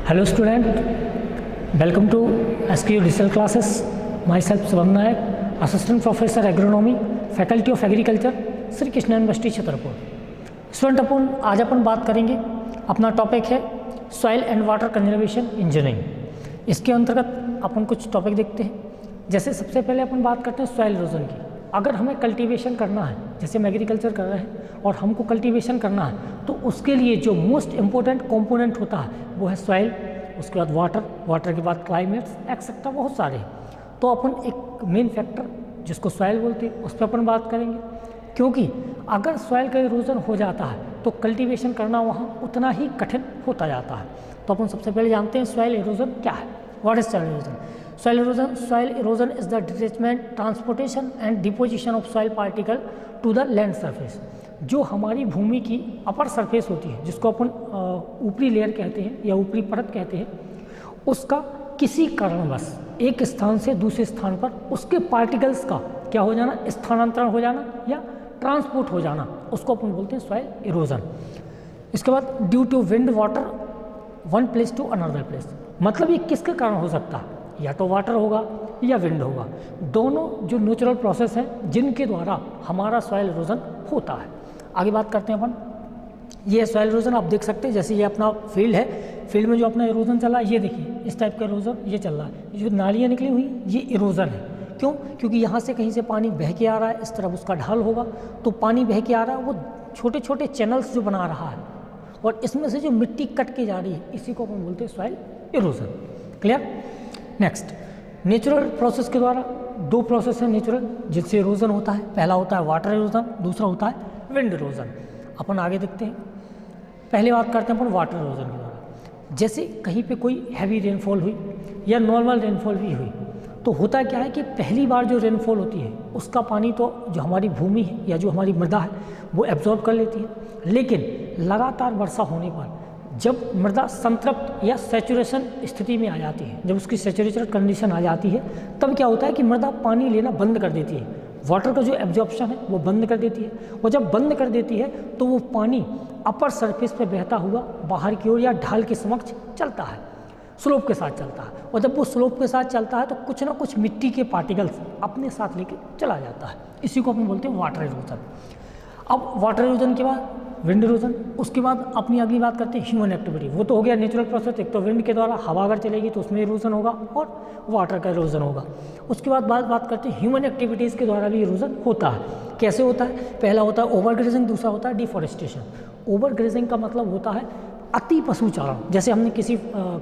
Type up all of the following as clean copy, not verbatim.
Hello student, welcome to SQ Digital Classes. Myself Subham Nayak, Assistant Professor Agronomy, Faculty of Agriculture, Shri Krishna university Chhatarpur. Student आज अपन बात करेंगे, अपना topic है soil and water conservation engineering. इसके अंतर्गत अपन कुछ टॉपिक देखते हैं। जैसे सबसे पहले अपन बात करते हैं सॉइल इरोजन की। अगर हमें कल्टीवेशन करना है, जैसे हम एग्रीकल्चर कर रहे हैं और हमको कल्टीवेशन करना है, तो उसके लिए जो मोस्ट इम्पोर्टेंट कंपोनेंट होता है वो है सॉइल, उसके बाद वाटर के बाद क्लाइमेट्स एक्सेट्रा बहुत सारे हैं। तो अपन एक मेन फैक्टर जिसको सॉइल बोलते हैं उस पर अपन बात करेंगे, क्योंकि अगर सॉइल का इरोजन हो जाता है तो कल्टीवेशन करना वहाँ उतना ही कठिन होता जाता है। तो अपन सबसे पहले जानते हैं सॉइल इरोजन क्या है। What is soil erosion? Soil erosion is the detachment, transportation and deposition of soil particle to the land surface। जो हमारी भूमि की अपर सरफेस होती है, जिसको अपन ऊपरी लेयर कहते हैं या ऊपरी परत कहते हैं, उसका किसी कारणवश एक स्थान से दूसरे स्थान पर उसके पार्टिकल्स का क्या हो जाना, स्थानांतरण हो जाना या ट्रांसपोर्ट हो जाना, उसको अपन बोलते हैं सॉइल इरोजन। इसके बाद due to wind water one place to another place, मतलब ये किसके कारण हो सकता है? या तो वाटर होगा या विंड होगा, दोनों जो नेचुरल प्रोसेस हैं जिनके द्वारा हमारा सॉइल इरोजन होता है। आगे बात करते हैं अपन। ये सॉइल इरोजन आप देख सकते हैं, जैसे ये अपना फील्ड है, फील्ड में जो अपना इरोजन चला है, ये देखिए इस टाइप का इरोजन ये चल रहा है। जो नालियाँ निकली हुई ये इरोजन है। क्यों? क्योंकि यहाँ से कहीं से पानी बह के आ रहा है, इस तरफ उसका ढाल होगा तो पानी बह के आ रहा है, वो छोटे छोटे चैनल्स जो बना रहा है और इसमें से जो मिट्टी कट के जा रही है, इसी को अपन बोलते हैं soil erosion. Clear? Next, natural process के द्वारा दो प्रोसेस हैं नेचुरल जिनसे इरोजन होता है। पहला होता है वाटर इरोजन, दूसरा होता है विंड इरोजन। अपन आगे देखते हैं। पहले बात करते हैं अपन वाटर इरोजन के द्वारा। जैसे कहीं पे कोई हैवी रेनफॉल हुई या नॉर्मल रेनफॉल भी हुई, तो होता क्या है कि पहली बार जो रेनफॉल होती है उसका पानी तो जो हमारी भूमि है या जो हमारी मृदा है वो एब्जॉर्ब कर लेती है, लेकिन लगातार वर्षा होने पर जब मृदा संतृप्त या सैचुरेशन स्थिति में आ जाती है, जब उसकी सैचुरेटेड कंडीशन आ जाती है, तब क्या होता है कि मृदा पानी लेना बंद कर देती है। वाटर का जो एब्जॉर्प्शन है वो बंद कर देती है, और जब बंद कर देती है तो वो पानी अपर सरफेस पे बहता हुआ बाहर की ओर या ढाल के समक्ष चलता है, स्लोप के साथ चलता है। और जब वो स्लोप के साथ चलता है तो कुछ ना कुछ मिट्टी के पार्टिकल्स अपने साथ लेके चला जाता है। इसी को अपन बोलते हैं वाटर इरोजन। अब वाटर इरोजन के बाद विंड इरोजन, उसके बाद अपनी अगली बात करते हैं ह्यूमन एक्टिविटी। वो तो हो गया नेचुरल प्रोसेस, एक तो विंड के द्वारा हवा अगर चलेगी तो उसमें इरोजन होगा और वाटर का इरोजन होगा। उसके बाद बात करते हैं ह्यूमन एक्टिविटीज़ के द्वारा भी इरोजन होता है। कैसे होता है? पहला होता है ओवरग्रेजिंग, दूसरा होता है डिफॉरेस्टेशन। ओवरग्रेजिंग का मतलब होता है अति पशु चारण। जैसे हमने किसी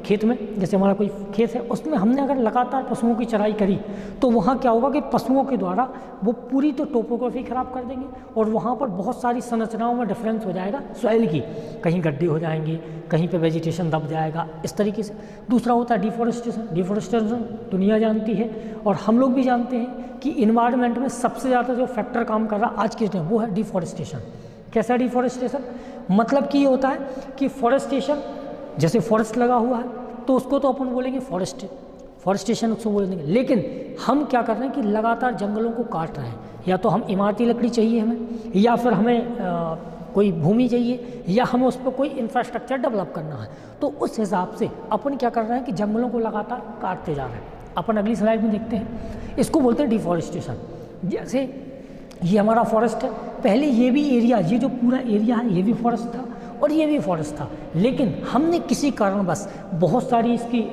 खेत में, जैसे हमारा कोई खेत है, उसमें हमने अगर लगातार पशुओं की चराई करी तो वहाँ क्या होगा कि पशुओं के द्वारा वो पूरी तो टोपोग्राफी खराब कर देंगे और वहाँ पर बहुत सारी संरचनाओं में डिफरेंस हो जाएगा सॉइल की, कहीं गड्ढे हो जाएंगे, कहीं पे वेजिटेशन दब जाएगा, इस तरीके से। दूसरा होता है डिफॉरेस्टेशन। डिफॉरेस्टेशन दुनिया जानती है और हम लोग भी जानते हैं कि इन्वायरमेंट में सबसे ज़्यादा जो फैक्टर काम कर रहा आज के टाइम वो है डिफॉरेस्टेशन। कैसा डिफॉरेस्टेशन? मतलब कि ये होता है कि फॉरेस्टेशन, जैसे फॉरेस्ट लगा हुआ है तो उसको तो अपन बोलेंगे फॉरेस्टेशन उसको बोलेंगे, लेकिन हम क्या कर रहे हैं कि लगातार जंगलों को काट रहे हैं। या तो हम इमारती लकड़ी चाहिए हमें, या फिर हमें कोई भूमि चाहिए, या हमें उस पर कोई इंफ्रास्ट्रक्चर डेवलप करना है, तो उस हिसाब से अपन क्या कर रहे हैं कि जंगलों को लगातार काटते जा रहे हैं। अपन अगली स्लाइड में देखते हैं, इसको बोलते हैं डिफॉरेस्टेशन। जैसे ये हमारा फॉरेस्ट है, पहले ये भी एरिया, ये जो पूरा एरिया है ये भी फॉरेस्ट था और ये भी फॉरेस्ट था, लेकिन हमने किसी कारणवश, बहुत सारी इसकी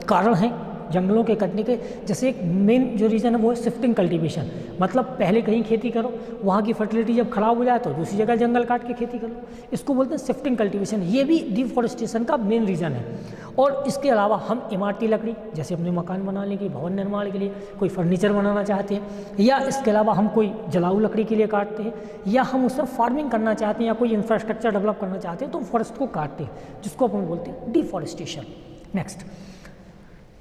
कारण हैं जंगलों के कटने के। जैसे एक मेन जो रीज़न है वो है शिफ्टिंग कल्टीवेशन, मतलब पहले कहीं खेती करो, वहाँ की फर्टिलिटी जब खराब हो जाए तो दूसरी जगह जंगल काट के खेती करो, इसको बोलते हैं शिफ्टिंग कल्टीवेशन। ये भी डिफॉरेस्टेशन का मेन रीज़न है। और इसके अलावा हम इमारती लकड़ी, जैसे अपने मकान बनाने के लिए, भवन निर्माण के लिए, कोई फर्नीचर बनाना चाहते हैं, या इसके अलावा हम कोई जलाऊ लकड़ी के लिए काटते हैं, या हम उससे फार्मिंग करना चाहते हैं या कोई इंफ्रास्ट्रक्चर डेवलप करना चाहते हैं तो फॉरेस्ट को काटते हैं, जिसको अपन बोलते हैं deforestation. Next,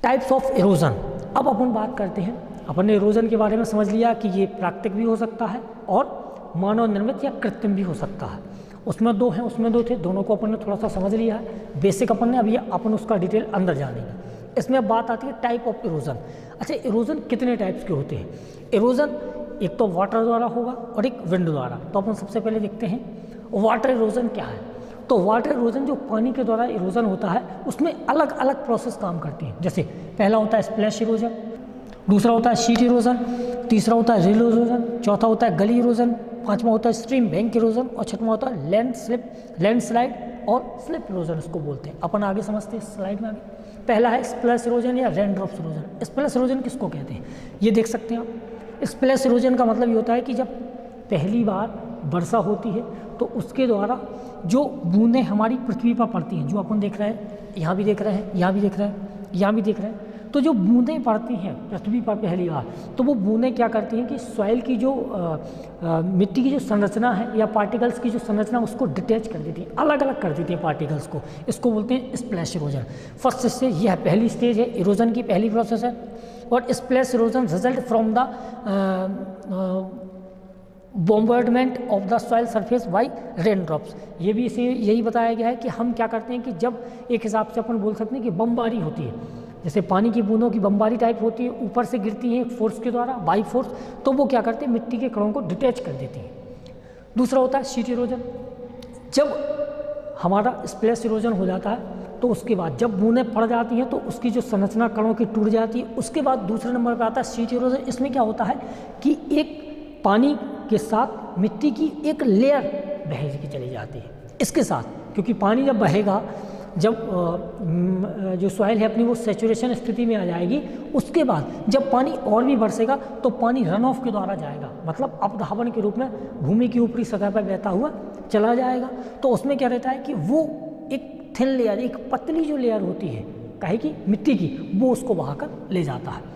types of erosion. अब अपन बात करते हैं, अपन ने इरोजन के बारे में समझ लिया कि ये प्राकृतिक भी हो सकता है और मानव निर्मित या कृत्रिम भी हो सकता है। उसमें दो हैं, उसमें दो थे, दोनों को अपन ने थोड़ा सा समझ लिया है बेसिक अपन ने। अभी अपन उसका डिटेल अंदर जानेंगे। इसमें अब बात आती है टाइप ऑफ इरोजन। अच्छा, इरोजन कितने टाइप्स के होते हैं? इरोजन एक तो वाटर द्वारा होगा और एक विंड द्वारा। तो अपन सबसे पहले देखते हैं वाटर इरोजन क्या है। तो वाटर इरोजन जो पानी के द्वारा इरोजन होता है उसमें अलग अलग प्रोसेस काम करती हैं। जैसे पहला होता है स्प्लैश इरोजन, दूसरा होता है शीट इरोजन, तीसरा होता है रिल इरोजन, चौथा होता है गली इरोजन, पांचवा होता है स्ट्रीम बैंक इरोजन और छठवां होता है लैंडस्लाइड और स्लिप इरोजन इसको बोलते हैं। अपन आगे समझते हैं स्लाइड में आगे। पहला है स्प्लैश इरोजन या रेनड्रॉप्स इरोजन। स्प्लैश इरोजन किसको कहते हैं ये देख सकते हैं आप। स्प्लैश इरोजन का मतलब ये होता है कि जब पहली बार वर्षा होती है तो उसके द्वारा जो बूंदें हमारी पृथ्वी पर पड़ती हैं, जो अपन देख रहे हैं, यहाँ भी देख रहे हैं, यहाँ भी देख रहे हैं, यहाँ भी देख रहे हैं, तो जो बूंदें पड़ती हैं पृथ्वी पर पहली बार, तो वो बूंदें क्या करती हैं कि सॉइल की जो मिट्टी की जो संरचना है या पार्टिकल्स की जो संरचना उसको डिटैच कर देती हैं, अलग अलग कर देती हैं पार्टिकल्स को। इसको बोलते हैं स्प्लैश इरोजन। फर्स्ट से यह पहली स्टेज है, इरोजन की पहली प्रोसेस है। और splash erosion result from the bombardment of the soil surface by rain drops. ये भी इसे यही बताया गया है कि हम क्या करते हैं कि जब एक हिसाब से अपन बोल सकते हैं कि बमबारी होती है, जैसे पानी की बूंदों की बमबारी टाइप होती है, ऊपर से गिरती हैं फोर्स के द्वारा, बाई फोर्स, तो वो क्या करते हैं मिट्टी के कणों को डिटैच कर देती हैं। दूसरा होता है शीट इरोजन। जब हमारा स्प्लैश इरोजन हो जाता है तो उसके बाद जब बूंदें पड़ जाती हैं तो उसकी जो संरचना कणों की टूट जाती है। उसके बाद दूसरे नंबर पर आता है शीट इरोजन। इसमें क्या होता है कि एक पानी के साथ मिट्टी की एक लेयर बह के चली जाती है इसके साथ, क्योंकि पानी जब बहेगा, जब जो सॉइल है अपनी वो सैचुरेशन स्थिति में आ जाएगी, उसके बाद जब पानी और भी बरसेगा तो पानी रन ऑफ के द्वारा जाएगा, मतलब अपधावन के रूप में भूमि की ऊपरी सतह पर बहता हुआ चला जाएगा। तो उसमें क्या रहता है कि वो एक थिन लेयर, एक पतली जो लेयर होती है काहे की मिट्टी की, वो उसको बहाकर ले जाता है।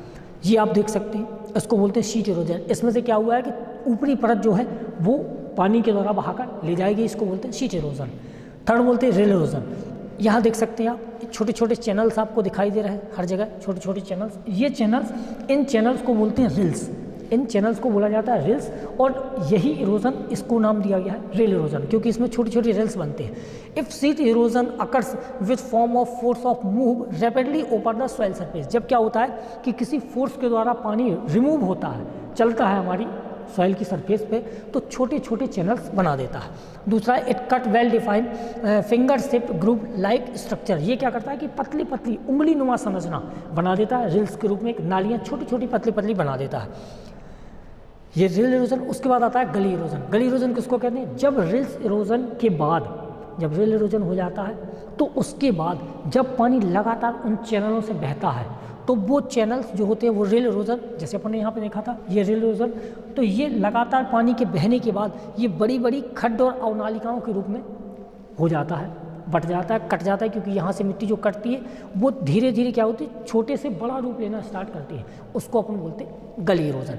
ये आप देख सकते हैं, इसको बोलते हैं शीट इरोजन। इसमें से क्या हुआ है कि ऊपरी परत जो है वो पानी के द्वारा बहाकर ले जाएगी, इसको बोलते हैं शीट इरोजन। थर्ड बोलते हैं रिल इरोजन। यहाँ देख सकते हैं आप छोटे छोटे चैनल्स आपको दिखाई दे रहे हैं हर जगह, छोटे छोटे चैनल्स। ये चैनल्स, इन चैनल्स को बोलते हैं रिल्स, इन चैनल्स को बोला जाता है रिल्स। और यही इरोजन, इसको नाम दिया गया है रिल इरोजन, क्योंकि इसमें छोटी छोटी रिल्स बनते हैं। If sheet erosion occurs with form of force of move rapidly over the soil surface. जब क्या होता है कि किसी फोर्स के द्वारा पानी रिमूव होता है, चलता है हमारी सॉइल की सरफेस पे, तो छोटे छोटे चैनल्स बना देता है। दूसरा, it cut well defined finger shape group like structure. ये क्या करता है कि पतली पतली उंगली नुमा संरचना बना देता है रिल्स के रूप में, एक नालियाँ छोटी छोटी पतली पतली बना देता है ये रिल इरोजन। उसके बाद आता है गली इरोजन। गली इरोजन किसको कहते हैं? जब रिल्स इरोजन के बाद, जब रिल इरोजन हो जाता है तो उसके बाद जब पानी लगातार उन चैनलों से बहता है तो वो चैनल्स जो होते हैं वो रिल इरोजन, जैसे अपन ने यहाँ पे देखा था ये रिल इरोजन, तो ये लगातार पानी के बहने के बाद ये बड़ी बड़ी खड्ड और अवनालिकाओं के रूप में हो जाता है, बट जाता है, कट जाता है, क्योंकि यहाँ से मिट्टी जो कटती है वो धीरे धीरे क्या होती है, छोटे से बड़ा रूप लेना स्टार्ट करती है, उसको अपन बोलते हैं गली erosion.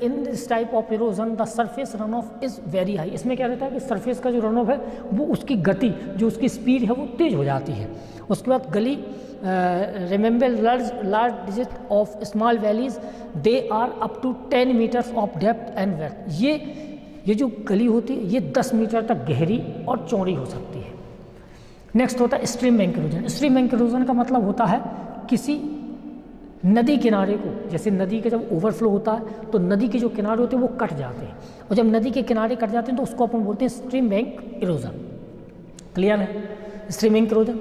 In this type of erosion the surface run of is very high. इसमें क्या रहता है कि सरफेस का जो रन ऑफ है वो उसकी गति, जो उसकी स्पीड है वो तेज़ हो जाती है। उसके बाद gully, remember large digit of small valleys, they are up to 10 meters of depth and width. ये जो गली होती है ये 10 मीटर तक गहरी और चौड़ी हो सकती है। नेक्स्ट होता है stream bank erosion. Stream bank erosion का मतलब होता है किसी नदी किनारे को, जैसे नदी का जब ओवरफ्लो होता है तो नदी के जो किनारे होते हैं वो कट जाते हैं, और जब नदी के किनारे कट जाते हैं तो उसको अपन बोलते हैं स्ट्रीम बैंक इरोजन। क्लियर है stream bank erosion.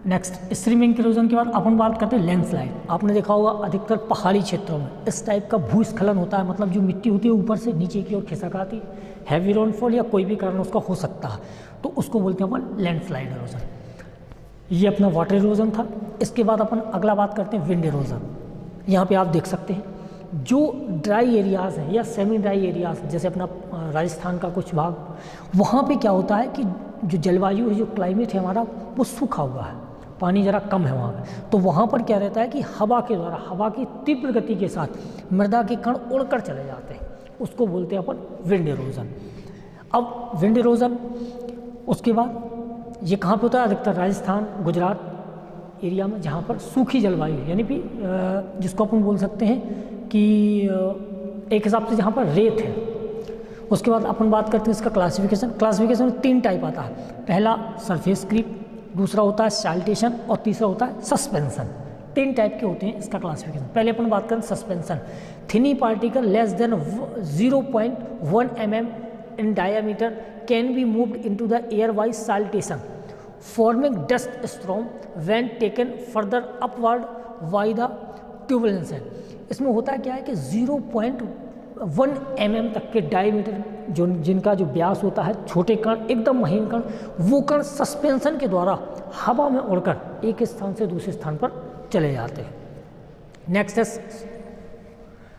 Next, stream bank erosion के बाद अपन बात करते हैं लैंडस्लाइड। आपने देखा होगा अधिकतर पहाड़ी क्षेत्रों में इस टाइप का भूस्खलन होता है, मतलब जो मिट्टी होती है ऊपर से नीचे की ओर खिसक आती है, हैवी रेनफॉल या कोई भी कारण उसका हो सकता है, तो उसको बोलते हैं अपन लैंडस्लाइड इरोजन। ये अपना वाटर इरोजन था। इसके बाद अपन अगला बात करते हैं विंड इरोजन। यहाँ पे आप देख सकते हैं जो ड्राई एरियाज़ हैं या सेमी ड्राई एरियाज़, जैसे अपना राजस्थान का कुछ भाग, वहाँ पे क्या होता है कि जो जलवायु है, जो क्लाइमेट है हमारा, वो सूखा हुआ है, पानी ज़रा कम है वहाँ पे, तो वहाँ पर क्या रहता है कि हवा के द्वारा, हवा की तीव्र गति के साथ मृदा के कण उड़कर चले जाते हैं, उसको बोलते हैं अपन विंड इरोजन। अब विंड इरोजन उसके बाद ये कहाँ पे होता है? अधिकतर राजस्थान, गुजरात एरिया में, जहाँ पर सूखी जलवायु, यानी कि जिसको अपन बोल सकते हैं कि एक हिसाब से जहाँ पर रेत है। उसके बाद अपन बात करते हैं इसका क्लासिफिकेशन। क्लासिफिकेशन में 3 टाइप आता है। पहला सरफेस क्रीप, दूसरा होता है सैल्टेशन और तीसरा होता है सस्पेंशन। 3 टाइप के होते हैं इसका क्लासिफिकेशन। पहले अपन बात करें suspension. Tiny particle less than 0.1 mm in diameter can be moved into the air by saltation, forming dust storm when taken further upward by the turbulence है। इसमें होता क्या है कि 0.1 mm तक के डायमीटर जो जिनका जो व्यास होता है, छोटे कण, एकदम महीन कण, वो कण सस्पेंशन के द्वारा हवा में उड़कर एक स्थान से दूसरे स्थान पर चले जाते हैं। नेक्स्ट है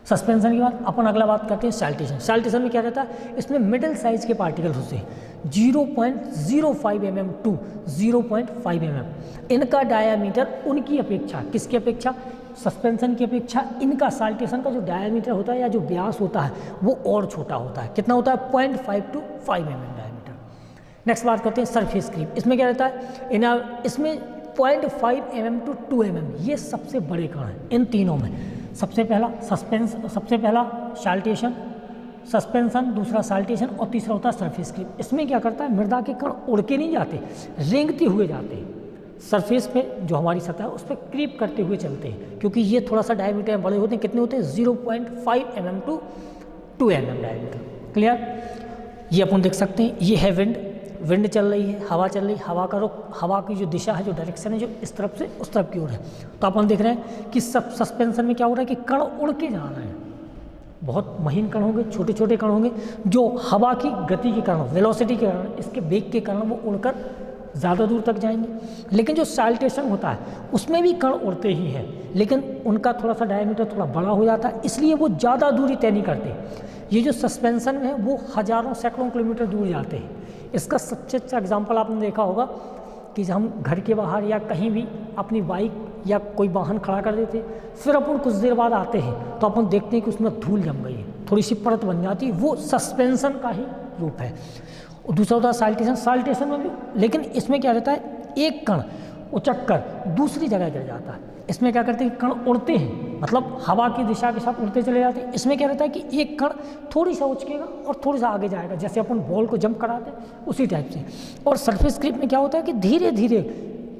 सस्पेंशन के बाद अपन अगला बात करते हैं सैल्टेशन। सैल्टेशन में क्या रहता है, इसमें मिडिल साइज के पार्टिकल होते हैं 0.05 mm टू 0.5 mm। इनका डायामीटर उनकी अपेक्षा, किसकी अपेक्षा, सस्पेंशन की अपेक्षा इनका सैल्टेशन का जो डायामीटर होता है या जो व्यास होता है वो और छोटा होता है। कितना होता है, 0.5 टू 5 mm डायामीटर। नेक्स्ट बात करते हैं सरफेस क्रीप। इसमें क्या रहता है, इसमें 0.5 mm टू 2 mm ये सबसे बड़े कण हैं इन तीनों में। सबसे पहला सैल्टेशन, सस्पेंशन, दूसरा सैल्टेशन और तीसरा होता है सरफेस क्रीप। इसमें क्या करता है, मृदा के कण उड़ के नहीं जाते, रेंगते हुए जाते हैं सरफेस पे, जो हमारी सतह है उस पर क्रीप करते हुए चलते हैं, क्योंकि ये थोड़ा सा डायमीटर बड़े होते हैं। कितने होते हैं, 0.5 mm to 2 mm diameter. Clear, ये अपन देख सकते हैं। ये है विंड चल रही है, हवा चल रही है, हवा का रुख, हवा की जो दिशा है, जो डायरेक्शन है, जो इस तरफ से उस तरफ की ओर है। तो अपन देख रहे हैं कि सस्पेंशन में क्या हो रहा है कि कण उड़ के जा रहे हैं। बहुत महीन कण होंगे, छोटे छोटे कण होंगे, जो हवा की गति के कारण, वेलोसिटी के कारण, इसके वेग के कारण वो उड़कर ज़्यादा दूर तक जाएंगे। लेकिन जो सैल्टेशन होता है उसमें भी कण उड़ते ही हैं, लेकिन उनका थोड़ा सा डायमीटर थोड़ा बड़ा हो जाता है, इसलिए वो ज़्यादा दूरी तय नहीं करते। ये जो सस्पेंशन में है वो हज़ारों सैकड़ों किलोमीटर दूर जाते हैं। इसका सबसे अच्छा एग्जाम्पल आपने देखा होगा कि जब हम घर के बाहर या कहीं भी अपनी बाइक या कोई वाहन खड़ा कर देते, फिर अपन कुछ देर बाद आते हैं तो अपन देखते हैं कि उसमें धूल जम गई है, थोड़ी सी परत बन जाती है, वो सस्पेंशन का ही रूप है। और दूसरा होता है सैल्टेशन। सैल्टेशन में भी, लेकिन इसमें क्या रहता है, एक कण उचक कर दूसरी जगह गिर जाता है। इसमें क्या करते हैं, कण उड़ते हैं, मतलब हवा की दिशा के साथ उड़ते चले जाते हैं। इसमें क्या रहता है कि एक कण थोड़ी सा उचकेगा और थोड़ी सा आगे जाएगा, जैसे अपन बॉल को जंप कराते हैं उसी टाइप से। और सरफेस क्रीप में क्या होता है कि धीरे धीरे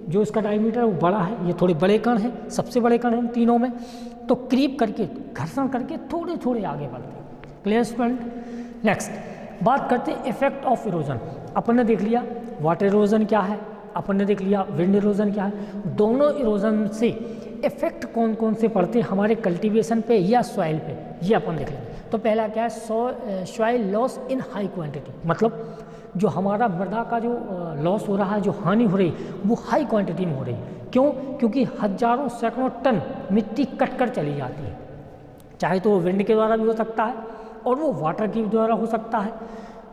जो इसका डायमीटर वो बड़ा है, ये थोड़े बड़े कण हैं, सबसे बड़े कण हैं तीनों में, तो क्रीप करके, घर्षण करके थोड़े थोड़े आगे बढ़ते हैं। Clear student. नेक्स्ट बात करते हैं इफेक्ट ऑफ इरोजन। अपन ने देख लिया वाटर इरोजन क्या है, अपन ने देख लिया विंड इरोजन क्या है। दोनों इरोजन से इफेक्ट कौन कौन से पड़ते हैं हमारे कल्टीवेशन पे या सॉइल पे, ये अपन देख लेंगे। तो पहला क्या है, soil loss in high quantity, मतलब जो हमारा मृदा का जो लॉस हो रहा है, जो हानि हो रही है, वो हाई क्वांटिटी में हो रही है। क्यों, क्योंकि हजारों सैकड़ों टन मिट्टी कट कर चली जाती है, चाहे तो वो विंड के द्वारा भी हो सकता है और वो वाटर के द्वारा हो सकता है।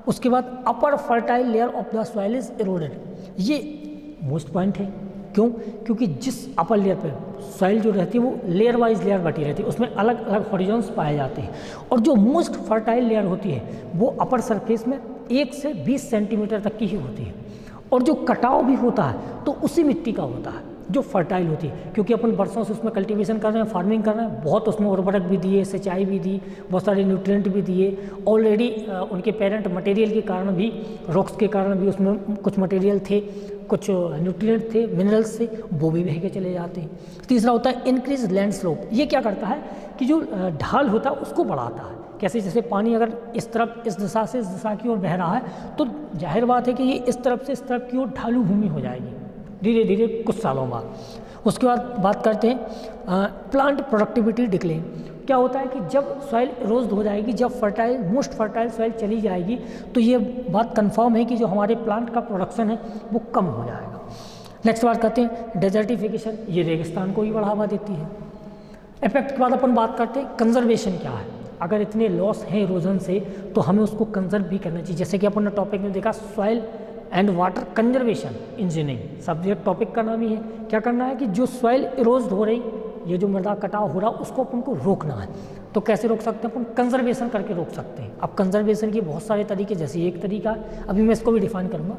उसके बाद upper fertile layer of the soil is eroded, ये मोस्ट पॉइंट है। क्यों, क्योंकि जिस अपर लेयर पे सॉइल जो रहती है वो लेयर वाइज लेयर बटी रहती है, उसमें अलग अलग हॉरिजॉन्स पाए जाते हैं। और जो मोस्ट फर्टाइल लेयर होती है वो अपर सरफेस में 1 से 20 सेंटीमीटर तक की ही होती है। और जो कटाव भी होता है तो उसी मिट्टी का होता है जो फर्टाइल होती है, क्योंकि अपन बरसों से उसमें कल्टीवेशन कर रहे हैं, फार्मिंग कर रहे हैं, बहुत उसमें उर्वरक भी दिए, सिंचाई भी दी, बहुत सारे न्यूट्रिएंट भी दिए। ऑलरेडी उनके पेरेंट मटेरियल के कारण भी, रॉक्स के कारण भी उसमें कुछ मटेरियल थे, कुछ न्यूट्रिएंट थे, मिनरल्स थे, वो भी बह के चले जाते हैं। तीसरा होता है इंक्रीज लैंड स्लोप। ये क्या करता है कि जो ढाल होता है उसको बढ़ाता है। कैसे, जैसे पानी अगर इस तरफ, इस दिशा से इस दिशा की ओर बह रहा है तो जाहिर बात है कि ये इस तरफ से इस तरफ की ओर ढालू भूमि हो जाएगी धीरे धीरे कुछ सालों बाद। उसके बाद बात करते हैं प्लांट प्रोडक्टिविटी डिक्लेन। क्या होता है कि जब सॉइल इरोज हो जाएगी, जब फर्टाइल, मोस्ट फर्टाइल सॉइल चली जाएगी, तो ये बात कंफर्म है कि जो हमारे प्लांट का प्रोडक्शन है वो कम हो जाएगा। नेक्स्ट बात करते हैं डेजर्टिफिकेशन, ये रेगिस्तान को भी बढ़ावा देती है। इफेक्ट के बाद अपन बात करते हैं कंजर्वेशन क्या है। अगर इतने लॉस हैं इरोजन से तो हमें उसको कंजर्व भी करना चाहिए। जैसे कि अपन ने टॉपिक में देखा soil and water conservation engineering, subject topic का नाम ही है। क्या करना है कि जो सॉइल इरोज हो रही, ये जो मृदा कटाव हो रहा, उसको अपन को रोकना है। तो कैसे रोक सकते हैं अपन, कंजर्वेशन करके रोक सकते हैं। अब कंजर्वेशन के बहुत सारे तरीके, जैसे एक तरीका अभी मैं इसको भी डिफाइन करूँगा।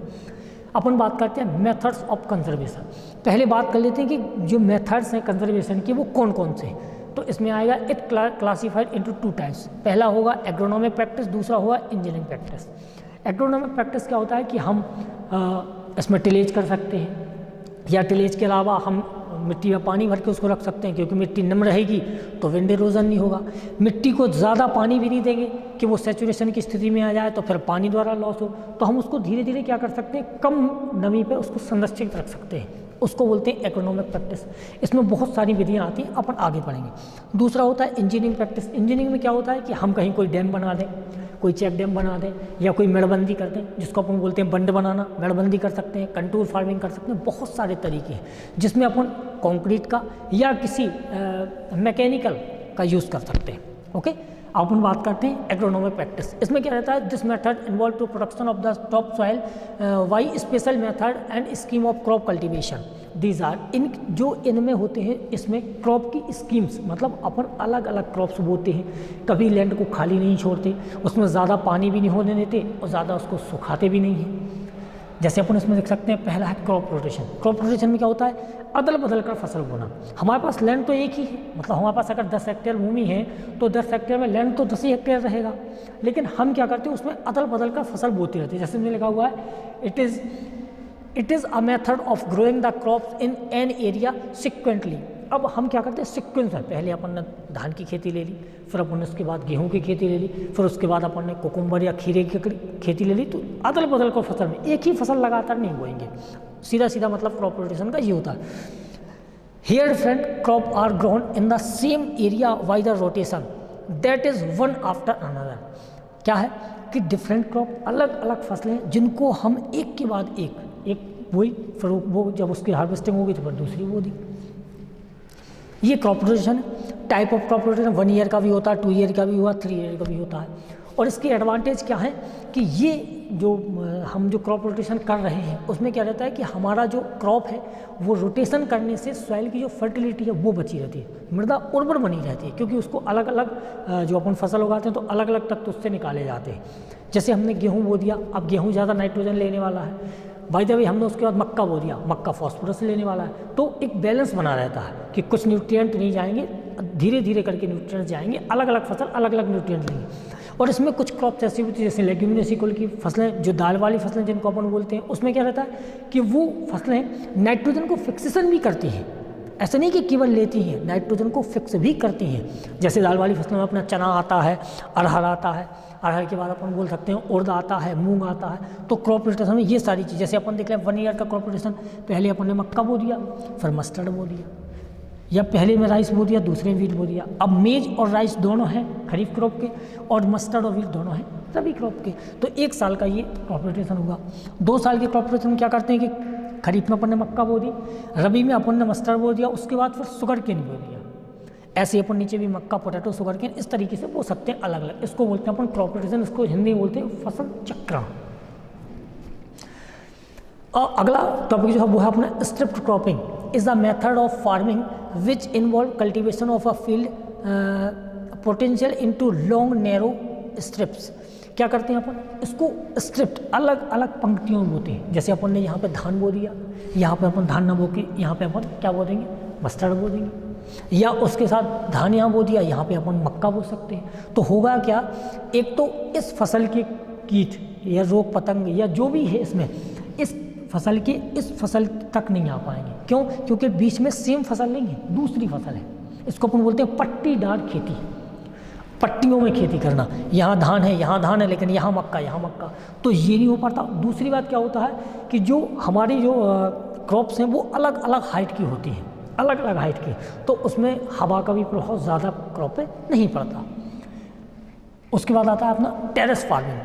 अपन बात करते हैं मेथड्स ऑफ कंजर्वेशन। पहले बात कर लेते हैं कि जो मेथड्स हैं कंजर्वेशन के वो कौन कौन से हैं। तो इसमें आएगा इट क्लासीफाइड इनटू 2 टाइप्स। पहला होगा एग्रोनॉमिक प्रैक्टिस, दूसरा होगा इंजीनियरिंग प्रैक्टिस। एग्रोनॉमिक प्रैक्टिस क्या होता है कि हम इसमें टिलेज कर सकते हैं, या टिलेज के अलावा हम मिट्टी में पानी भर के उसको रख सकते हैं, क्योंकि मिट्टी नम रहेगी तो विंड इरोजन नहीं होगा। मिट्टी को ज़्यादा पानी भी नहीं देंगे कि वो सैचुरेशन की स्थिति में आ जाए तो फिर पानी द्वारा लॉस हो, तो हम उसको धीरे धीरे क्या कर सकते हैं, कम नमी पे उसको संरक्षित रख सकते हैं। उसको बोलते हैं एग्रोनॉमिक प्रैक्टिस। इसमें बहुत सारी विधियाँ आती हैं, अपन आगे पढ़ेंगे। दूसरा होता है इंजीनियरिंग प्रैक्टिस। इंजीनियरिंग में क्या होता है कि हम कहीं कोई डैम बना दें, कोई चेक डैम बना दें, या कोई मेड़बंदी कर दें, जिसको अपन बोलते हैं बंड बनाना, मेड़बंदी कर सकते हैं, कंटूर फार्मिंग कर सकते हैं। बहुत सारे तरीके हैं जिसमें अपन कंक्रीट का या किसी मैकेनिकल का यूज़ कर सकते हैं। ओके, अब अपन बात करते हैं एग्रोनॉमिक प्रैक्टिस। इसमें क्या रहता है, this method involve to production of the top soil by special method and scheme of crop cultivation. These are in जो इनमें होते हैं, इसमें क्रॉप की स्कीम्स, मतलब अपन अलग अलग क्रॉप्स बोते हैं, कभी लैंड को खाली नहीं छोड़ते, उसमें ज़्यादा पानी भी नहीं होने देते और ज़्यादा उसको सुखाते भी नहीं हैं। जैसे अपन इसमें देख सकते हैं, पहला है क्रॉप रोटेशन। क्रॉप रोटेशन में क्या होता है, अदल बदल कर फसल बोना। हमारे पास लैंड तो एक ही है, मतलब हमारे पास अगर 10 हेक्टेयर भूमि है तो 10 हेक्टेयर में लैंड तो 10 ही हेक्टेयर रहेगा, लेकिन हम क्या करते हैं, उसमें अदल बदल कर फसल बोते रहते हैं। जैसे में लिखा हुआ है, it is a method of growing the crops in an area sequentially. अब हम क्या करते हैं, सिक्वेंस में पहले अपन ने धान की खेती ले ली, फिर अपन ने उसके बाद गेहूं की खेती ले ली, फिर उसके बाद अपन ने कोकुम्बर या खीरे की खेती ले ली। तो अदल बदल कर फसल में एक ही फसल लगातार नहीं बोएंगे, सीधा सीधा मतलब क्रॉप रोटेशन का ये होता है। Here different crop are grown in the same area by the rotation that is one after another. क्या है कि डिफरेंट क्रॉप, अलग अलग फसलें जिनको हम एक के बाद एक बोई, फिर वो जब उसकी हार्वेस्टिंग होगी तो फिर दूसरी बो दी। ये क्रॉप रोटेशन है। Type of crop rotation 1 year का भी होता है, 2 ईयर का भी हुआ, 3 ईयर का भी होता है। और इसकी एडवांटेज क्या है कि ये जो हम जो क्रॉप रोटेशन कर रहे हैं उसमें क्या रहता है कि हमारा जो क्रॉप है वो रोटेशन करने से सॉइल की जो फर्टिलिटी है वो बची रहती है, मृदा उर्वर बनी रहती है, क्योंकि उसको अलग अलग जो अपन फसल उगाते हैं तो अलग अलग तत्व उससे निकाले जाते हैं। जैसे हमने गेहूँ बो दिया, अब गेहूँ ज़्यादा नाइट्रोजन लेने वाला है, बाय द वे हमने उसके बाद मक्का बो दिया, मक्का फॉस्फोरस लेने वाला है, तो एक बैलेंस बना रहता है कि कुछ न्यूट्रिएंट नहीं जाएंगे, धीरे धीरे करके न्यूट्रिएंट जाएंगे, अलग अलग फसल अलग अलग न्यूट्रिएंट लेंगे। और इसमें कुछ क्रॉप्स ऐसी होती है जैसे लेग्यूमिनेसी कुल की फसलें, जो दाल वाली फसलें जिनको अपन बोलते हैं, उसमें क्या रहता है कि वो फसलें नाइट्रोजन को फिक्सेशन भी करती हैं। ऐसा नहीं कि केवल लेती हैं, नाइट्रोजन को फिक्स भी करती हैं। जैसे दाल वाली फसलों में अपना चना आता है, अरहर आता है, अरहर के बाद अपन बोल सकते हैं उड़द आता है, मूंग आता है। तो क्रॉप रोटेशन में ये सारी चीज़, जैसे अपन देख लें 1 ईयर का क्रॉप रोटेशन, पहले अपन ने मक्का बो दिया, फिर मस्टर्ड बो दिया, या पहले में राइस बो दिया, दूसरे में वीट बो दिया। अब मेज और राइस दोनों हैं खरीफ क्रॉप के, और मस्टर्ड और वीट दोनों हैं रबी क्रॉप के। तो 1 साल का ये क्रॉप रोटेशन हुआ। 2 साल के क्रॉप रोटेशन में क्या करते हैं कि खरीफ में अपन ने मक्का बो दी, रबी में अपन ने मस्टर्ड बो दिया, उसके बाद फिर शुगर केन बो दिया। ऐसे अपन नीचे भी मक्का, पोटैटो, शुगर केन इस तरीके से बो सकते हैं अलग अलग। इसको बोलते हैं अपन क्रॉप रोटेशन, इसको हिंदी में बोलते हैं फसल चक्रण। और अगला टॉपिक जो है वो है अपना strip cropping is a method of farming which involve cultivation of a field potential into long narrow strips. क्या करते हैं अपन, इसको स्ट्रिप्ट अलग अलग पंक्तियों में बोते हैं। जैसे अपन ने यहाँ पे धान बो दिया, यहाँ पे अपन धान ना बो के यहाँ पे अपन क्या बो देंगे, मस्टर्ड बो देंगे, या उसके साथ धान यहाँ बो दिया, यहाँ पे अपन मक्का बो सकते हैं। तो होगा क्या, एक तो इस फसल के कीट या रोग पतंग या जो भी है इसमें इस फसल के इस फसल तक नहीं आ पाएंगे। क्यों, क्योंकि बीच में सेम फसल नहीं है, दूसरी फसल है। इसको अपन बोलते हैं पट्टीदार खेती, पट्टियों में खेती करना। यहाँ धान है लेकिन यहाँ मक्का, तो ये नहीं हो पाता। दूसरी बात क्या होता है कि जो हमारी जो क्रॉप्स हैं वो अलग अलग हाइट की होती हैं, अलग अलग हाइट की, तो उसमें हवा का भी प्रभाव ज़्यादा क्रॉप पे नहीं पड़ता। उसके बाद आता है अपना टेरेस फार्मिंग।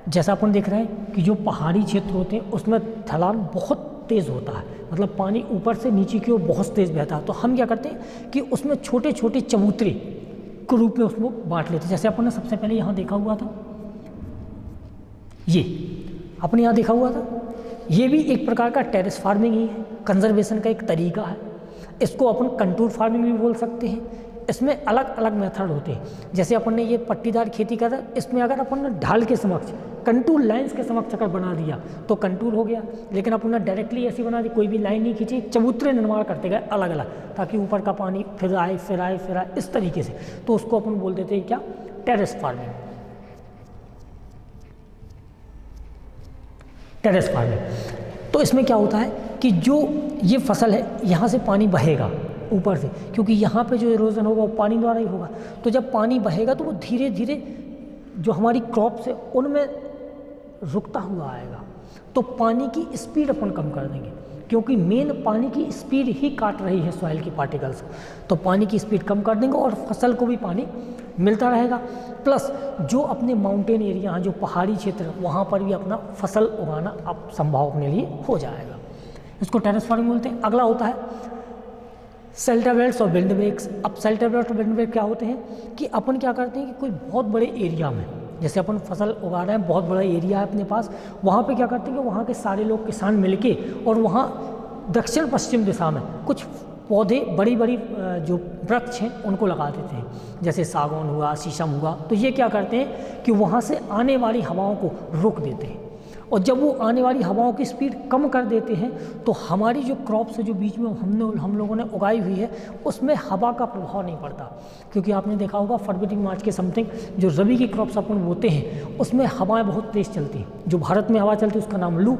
जैसा अपन देख रहे हैं कि जो पहाड़ी क्षेत्र होते हैं उसमें ढलान बहुत तेज़ होता है, मतलब पानी ऊपर से नीचे की ओर बहुत तेज़ बहता है। तो हम क्या करते हैं कि उसमें छोटे छोटे चबूतरे के रूप में उसको बांट लेते हैं। जैसे अपन ने सबसे पहले यहाँ देखा हुआ था, ये अपने यहाँ देखा हुआ था, ये भी एक प्रकार का टेरेस फार्मिंग ही है, कंजर्वेशन का एक तरीका है। इसको अपन कंटूर फार्मिंग भी बोल सकते हैं। इसमें अलग अलग मेथड होते हैं। जैसे अपन ने ये पट्टीदार खेती करा, इसमें अगर अपन ने ढाल के समक्ष कंटूर लाइंस के समक्ष अगर बना दिया तो कंटूर हो गया, लेकिन अपन ने डायरेक्टली ऐसी बना दी, कोई भी लाइन नहीं खींची, चबूतरे निर्माण करते गए अलग अलग, ताकि ऊपर का पानी फिर आए इस तरीके से। तो उसको अपन बोल देते हैं क्या, टेरेस फार्मिंग। टेरेस फार्मिंग तो इसमें क्या होता है कि जो ये फसल है यहाँ से पानी बहेगा ऊपर से, क्योंकि यहाँ पे जो इरोजन होगा वो पानी द्वारा ही होगा। तो जब पानी बहेगा तो वो धीरे धीरे जो हमारी क्रॉप्स है उनमें रुकता हुआ आएगा। तो पानी की स्पीड अपन कम कर देंगे, क्योंकि मेन पानी की स्पीड ही काट रही है सॉइल की पार्टिकल्स। तो पानी की स्पीड कम कर देंगे और फसल को भी पानी मिलता रहेगा। प्लस जो अपने माउंटेन एरिया हैं, जो पहाड़ी क्षेत्र, वहाँ पर भी अपना फसल उगाना अब संभव अपने लिए हो जाएगा। इसको टेरेस फार्मिंग बोलते हैं। अगला होता है शेल्टर बेल्ट्स और विंड ब्रेक्स। अब शेल्टर बेल्ट और विंड ब्रेक क्या होते हैं कि अपन क्या करते हैं कि कोई बहुत बड़े एरिया में, जैसे अपन फसल उगा रहे हैं, बहुत बड़ा एरिया है अपने पास, वहाँ पे क्या करते हैं कि वहाँ के सारे लोग किसान मिलके और वहाँ दक्षिण पश्चिम दिशा में कुछ पौधे, बड़ी बड़ी जो वृक्ष हैं उनको लगा देते हैं, जैसे सागौन हुआ, शीशम हुआ। तो ये क्या करते हैं कि वहाँ से आने वाली हवाओं को रोक देते हैं, और जब वो आने वाली हवाओं की स्पीड कम कर देते हैं तो हमारी जो क्रॉप्स है, जो बीच में हम लोगों ने उगाई हुई है, उसमें हवा का प्रभाव नहीं पड़ता। क्योंकि आपने देखा होगा फरवरी मार्च के समथिंग जो रबी की क्रॉप्स अपन बोते हैं उसमें हवाएं बहुत तेज़ चलती हैं। जो भारत में हवा चलती है उसका नाम लू,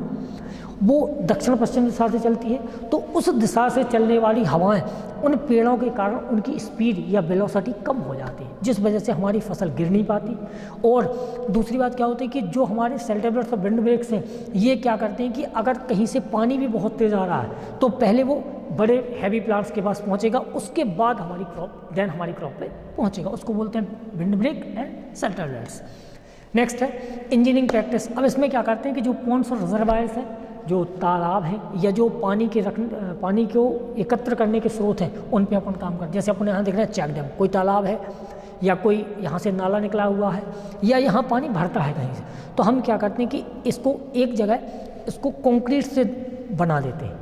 वो दक्षिण पश्चिम दिशा से चलती है। तो उस दिशा से चलने वाली हवाएं उन पेड़ों के कारण उनकी स्पीड या वेलोसिटी कम हो जाती है, जिस वजह से हमारी फसल गिर नहीं पाती। और दूसरी बात क्या होती है कि जो हमारे शेल्टर बेल्ट्स और विंड ब्रेक्स हैं, ये क्या करते हैं कि अगर कहीं से पानी भी बहुत तेज़ आ रहा है तो पहले वो बड़े हैवी प्लांट्स के पास पहुंचेगा, उसके बाद हमारी क्रॉप पे पहुंचेगा। उसको बोलते हैं wind break and shelter belts. Next है इंजीनियरिंग प्रैक्टिस। अब इसमें क्या करते हैं कि जो पॉन्ड्स और रिजर्वायर्स हैं, जो तालाब हैं या जो पानी को एकत्र करने के स्रोत हैं, उन पे अपन काम करते हैं। जैसे अपन यहाँ देख रहे हैं चेक डैम, कोई तालाब है या कोई यहाँ से नाला निकला हुआ है या यहाँ पानी भरता है कहीं से, तो हम क्या करते हैं कि इसको एक जगह इसको कंक्रीट से बना देते हैं,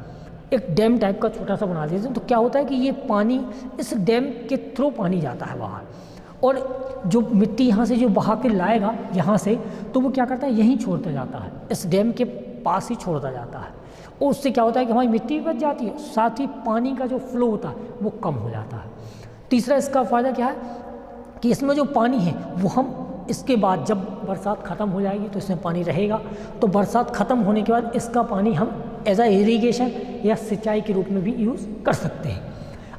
एक डैम टाइप का छोटा सा बना देते हैं। तो क्या होता है कि ये पानी इस डैम के थ्रू पानी जाता है बाहर, और जो मिट्टी यहाँ से जो बहा के लाएगा यहाँ से, तो वो क्या करता है यहीं छोड़ता जाता है, इस डैम के पास ही छोड़ता जाता है। और उससे क्या होता है कि हमारी मिट्टी भी बच जाती है, साथ ही पानी का जो फ्लो होता है वो कम हो जाता है। तीसरा इसका फ़ायदा क्या है कि इसमें जो पानी है वो हम इसके बाद जब बरसात ख़त्म हो जाएगी तो इसमें पानी रहेगा, तो बरसात ख़त्म होने के बाद इसका पानी हम एज अ इरीगेशन या सिंचाई के रूप में भी यूज़ कर सकते हैं।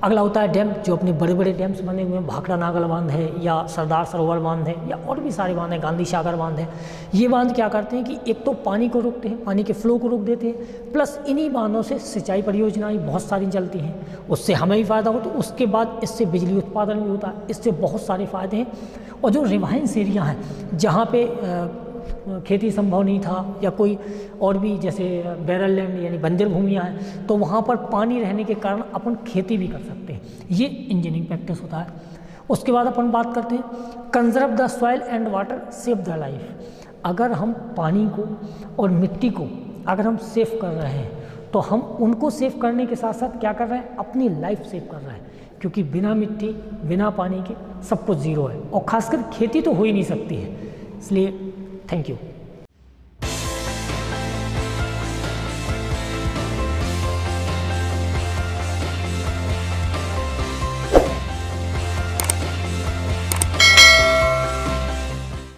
अगला होता है डैम, जो अपने बड़े बड़े डैम्स बने हुए हैं, भाखड़ा नागल बांध है या सरदार सरोवर बांध है या और भी सारे बांध हैं, गांधी सागर बांध है। ये बांध क्या करते हैं कि एक तो पानी को रोकते हैं, पानी के फ्लो को रोक देते हैं, प्लस इन्हीं बांधों से सिंचाई परियोजनाएं बहुत सारी चलती हैं, उससे हमें भी फ़ायदा हो, तो उसके बाद इससे बिजली उत्पादन भी होता है, इससे बहुत सारे फ़ायदे हैं। और जो रिवाइंस एरिया हैं जहाँ पे खेती संभव नहीं था या कोई और भी जैसे बैरल लैंड यानी बंजर भूमियाँ हैं, तो वहाँ पर पानी रहने के कारण अपन खेती भी कर सकते हैं। ये इंजीनियरिंग प्रैक्टिस होता है। उसके बाद अपन बात करते हैं conserve the soil and water save the life. अगर हम पानी को और मिट्टी को अगर हम सेव कर रहे हैं तो हम उनको सेव करने के साथ साथ क्या कर रहे हैं, अपनी लाइफ सेव कर रहे हैं, क्योंकि बिना मिट्टी बिना पानी के सब कुछ ज़ीरो है, और खासकर खेती तो हो ही नहीं सकती है। इसलिए थैंक यू।